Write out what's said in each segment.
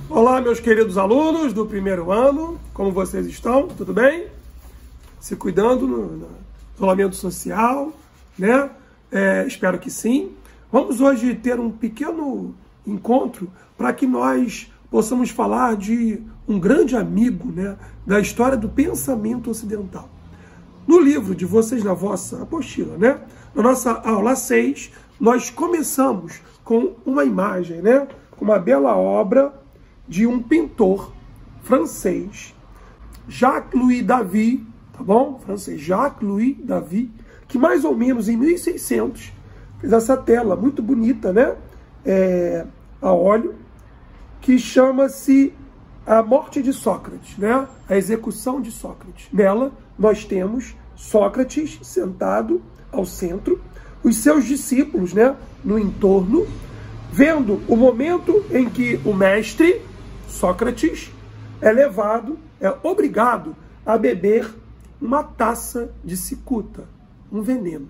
Olá, meus queridos alunos do primeiro ano, como vocês estão? Tudo bem? Se cuidando no isolamento social, né? Espero que sim. Vamos hoje ter um pequeno encontro para que nós possamos falar de um grande amigo, né, da história do pensamento ocidental. No livro de vocês, na vossa apostila, né, na nossa aula 6, nós começamos com uma imagem, né, com uma bela obra de um pintor francês, Jacques-Louis David, tá bom? Francês Jacques-Louis David, que mais ou menos em 1600 fez essa tela muito bonita, né? A óleo, que chama-se A Morte de Sócrates, né? A execução de Sócrates. Nela nós temos Sócrates sentado ao centro, os seus discípulos, né, no entorno, vendo o momento em que o mestre Sócrates é obrigado a beber uma taça de cicuta, um veneno.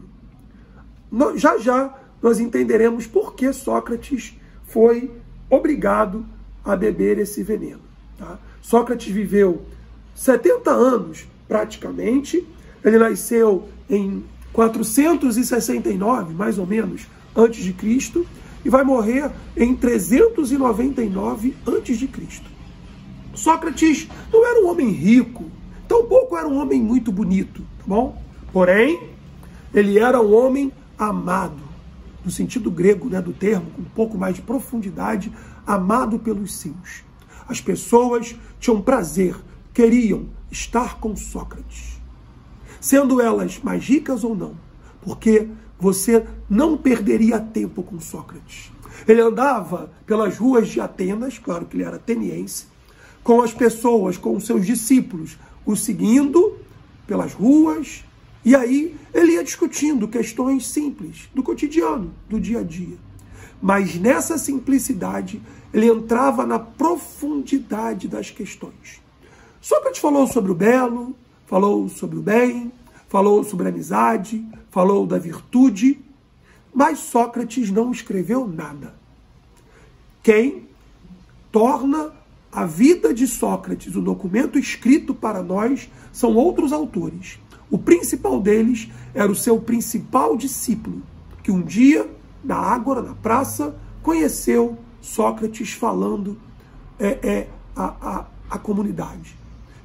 Já nós entenderemos por que Sócrates foi obrigado a beber esse veneno. Tá? Sócrates viveu 70 anos, praticamente. Ele nasceu em 469, mais ou menos, antes de Cristo, e vai morrer em 399 a.C. Sócrates não era um homem rico, tampouco era um homem muito bonito, tá bom? Porém, ele era um homem amado, no sentido grego, né, do termo, com um pouco mais de profundidade, amado pelos seus. As pessoas tinham prazer, queriam estar com Sócrates, sendo elas mais ricas ou não, porque você não perderia tempo com Sócrates. Ele andava pelas ruas de Atenas, claro que ele era ateniense, com as pessoas, com os seus discípulos, o seguindo pelas ruas, e aí ele ia discutindo questões simples do cotidiano, do dia a dia. Mas nessa simplicidade, ele entrava na profundidade das questões. Sócrates falou sobre o belo, falou sobre o bem, falou sobre a amizade, falou da virtude, mas Sócrates não escreveu nada. Quem torna a vida de Sócrates um documento escrito para nós são outros autores. O principal deles era o seu principal discípulo, que um dia, na ágora, na praça, conheceu Sócrates falando a comunidade.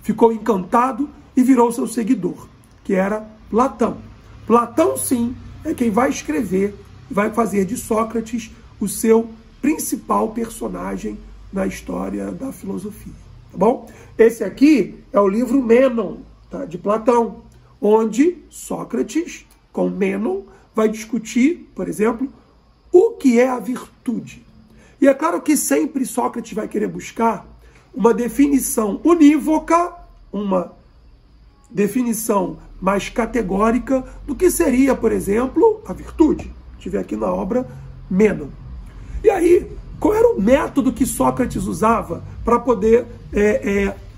Ficou encantado e virou seu seguidor, que era Platão. Platão, sim, é quem vai escrever, vai fazer de Sócrates o seu principal personagem na história da filosofia, tá bom? Esse aqui é o livro Mênon, tá, de Platão, onde Sócrates, com Mênon, vai discutir, por exemplo, o que é a virtude. E é claro que sempre Sócrates vai querer buscar uma definição unívoca, uma definição mais categórica do que seria, por exemplo, a virtude. Tive aqui na obra Mênon. E aí, qual era o método que Sócrates usava para poder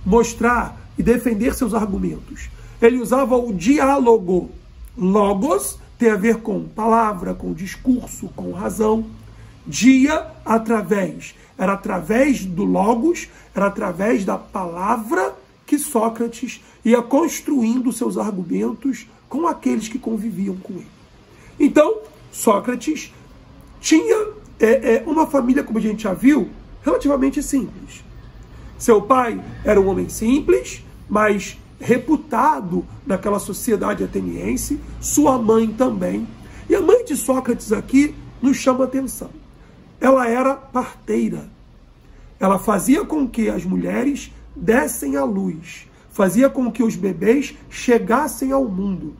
mostrar e defender seus argumentos? Ele usava o diálogo. Logos tem a ver com palavra, com discurso, com razão. Era através do logos, era através da palavra que Sócrates ia construindo seus argumentos com aqueles que conviviam com ele. Então, Sócrates tinha uma família, como a gente já viu, relativamente simples. Seu pai era um homem simples, mas reputado naquela sociedade ateniense, sua mãe também. E a mãe de Sócrates aqui nos chama a atenção. Ela era parteira. Ela fazia com que as mulheres dessem à luz, fazia com que os bebês chegassem ao mundo.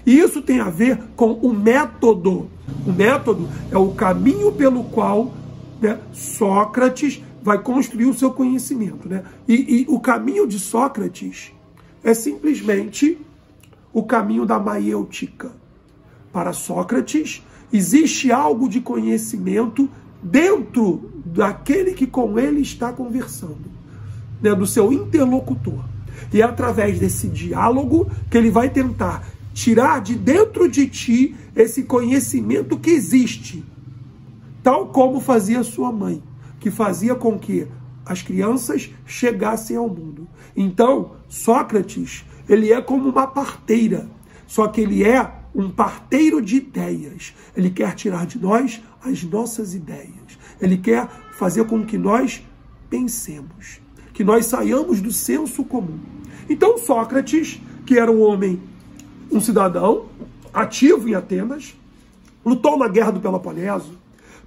E isso tem a ver com o método. O método é o caminho pelo qual, né, Sócrates vai construir o seu conhecimento. Né? E o caminho de Sócrates é simplesmente o caminho da maiêutica. Para Sócrates, existe algo de conhecimento dentro daquele que com ele está conversando, né, do seu interlocutor. E é através desse diálogo que ele vai tentar tirar de dentro de ti esse conhecimento que existe, tal como fazia sua mãe, que fazia com que as crianças chegassem ao mundo. Então, Sócrates, ele é como uma parteira, só que ele é um parteiro de ideias. Ele quer tirar de nós as nossas ideias. Ele quer fazer com que nós pensemos, que nós saiamos do senso comum. Então, Sócrates, que era um homem, um cidadão ativo em Atenas, lutou na Guerra do Peloponeso,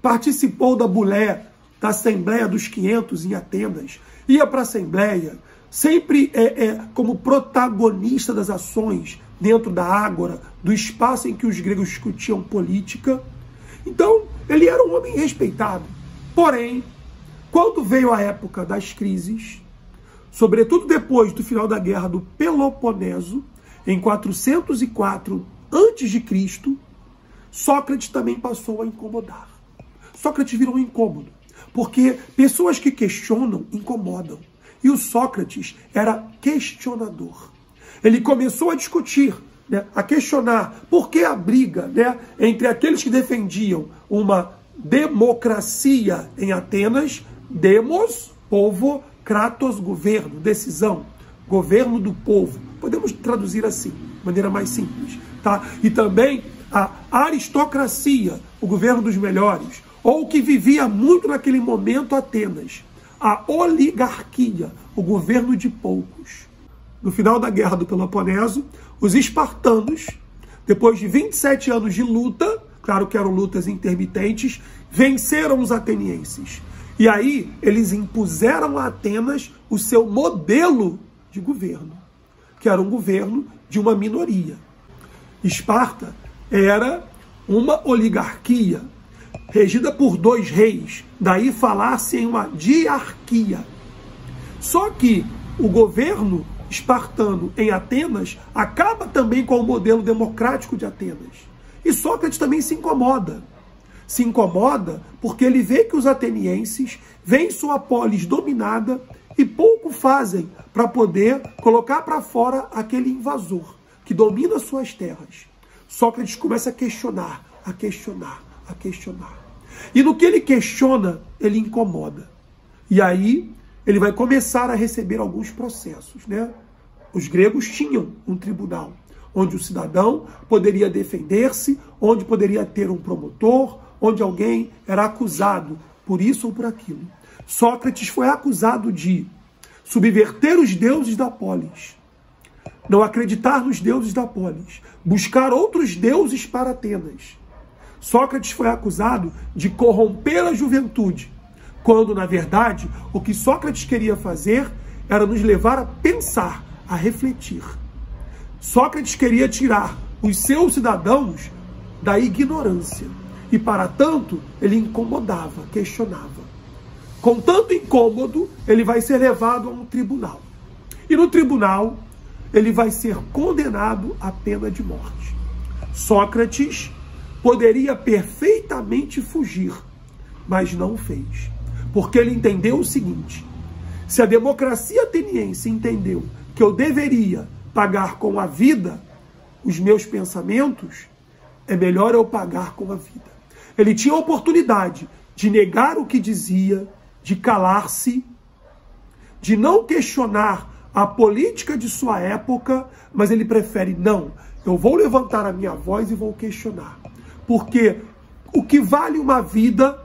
participou da bulé, da Assembleia dos 500 em Atenas, ia para a Assembleia, sempre como protagonista das ações dentro da ágora, do espaço em que os gregos discutiam política. Então, ele era um homem respeitado. Porém, quando veio a época das crises, sobretudo depois do final da Guerra do Peloponeso, em 404 a.C., Sócrates também passou a incomodar. Sócrates virou um incômodo, porque pessoas que questionam incomodam. E o Sócrates era questionador. Ele começou a discutir, a questionar por que a briga, entre aqueles que defendiam uma democracia em Atenas, demos, povo, kratos, governo, decisão, governo do povo. Podemos traduzir assim, de maneira mais simples. Tá? E também a aristocracia, o governo dos melhores, ou o que vivia muito naquele momento Atenas, a oligarquia, o governo de poucos. No final da Guerra do Peloponeso, os espartanos, depois de 27 anos de luta, claro que eram lutas intermitentes, venceram os atenienses. E aí eles impuseram a Atenas o seu modelo de governo, que era um governo de uma minoria. Esparta era uma oligarquia, regida por 2 reis, daí falar-se em uma diarquia. Só que o governo espartano em Atenas acaba também com o modelo democrático de Atenas. E Sócrates também se incomoda. Se incomoda porque ele vê que os atenienses veem sua polis dominada e pouco fazem para poder colocar para fora aquele invasor que domina suas terras. Sócrates começa a questionar, a questionar, a questionar. E no que ele questiona, ele incomoda. E aí ele vai começar a receber alguns processos, Os gregos tinham um tribunal, onde o cidadão poderia defender-se, onde poderia ter um promotor, onde alguém era acusado por isso ou por aquilo. Sócrates foi acusado de subverter os deuses da polis, não acreditar nos deuses da polis, buscar outros deuses para Atenas. Sócrates foi acusado de corromper a juventude, quando, na verdade, o que Sócrates queria fazer era nos levar a pensar, a refletir. Sócrates queria tirar os seus cidadãos da ignorância. E, para tanto, ele incomodava, questionava. Com tanto incômodo, ele vai ser levado a um tribunal. E no tribunal, ele vai ser condenado à pena de morte. Sócrates poderia perfeitamente fugir, mas não o fez. Porque ele entendeu o seguinte: se a democracia ateniense entendeu que eu deveria pagar com a vida os meus pensamentos, é melhor eu pagar com a vida. Ele tinha a oportunidade de negar o que dizia, de calar-se, de não questionar a política de sua época, mas ele prefere, não, eu vou levantar a minha voz e vou questionar. Porque o que vale uma vida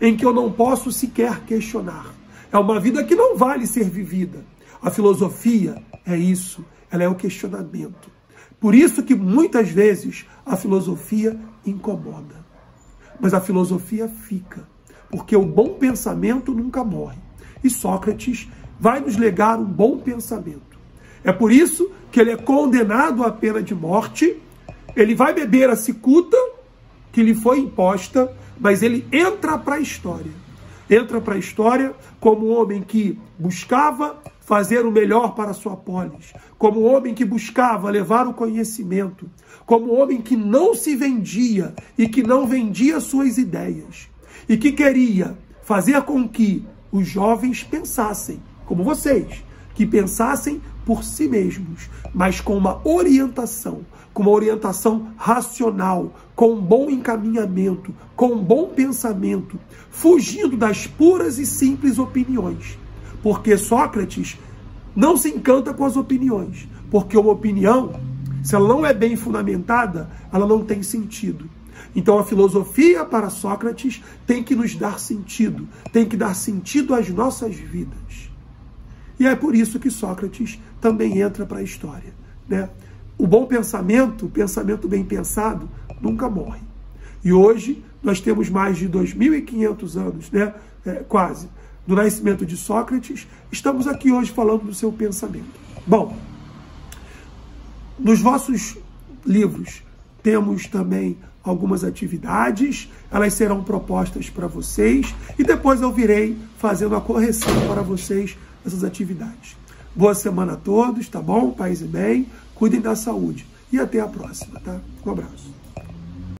em que eu não posso sequer questionar? É uma vida que não vale ser vivida. A filosofia é isso, ela é o questionamento. Por isso que muitas vezes a filosofia incomoda. Mas a filosofia fica, porque o bom pensamento nunca morre. E Sócrates vai nos legar um bom pensamento. É por isso que ele é condenado à pena de morte, ele vai beber a cicuta que lhe foi imposta, mas ele entra para a história. Entra para a história como um homem que buscava fazer o melhor para a sua polis, como um homem que buscava levar o conhecimento, como um homem que não se vendia e que não vendia suas ideias, e que queria fazer com que os jovens pensassem, como vocês, que pensassem por si mesmos, mas com uma orientação racional, com um bom encaminhamento, com um bom pensamento, fugindo das puras e simples opiniões. Porque Sócrates não se encanta com as opiniões, porque uma opinião, se ela não é bem fundamentada, ela não tem sentido. Então a filosofia para Sócrates tem que nos dar sentido, tem que dar sentido às nossas vidas. E é por isso que Sócrates também entra para a história, né? O bom pensamento, o pensamento bem pensado, nunca morre. E hoje nós temos mais de 2.500 anos, né? Quase, do nascimento de Sócrates. Estamos aqui hoje falando do seu pensamento. Bom, nos vossos livros temos também algumas atividades, elas serão propostas para vocês e depois eu virei fazendo a correção para vocês dessas atividades. Boa semana a todos, tá bom? Paz e bem, cuidem da saúde e até a próxima, tá? Um abraço.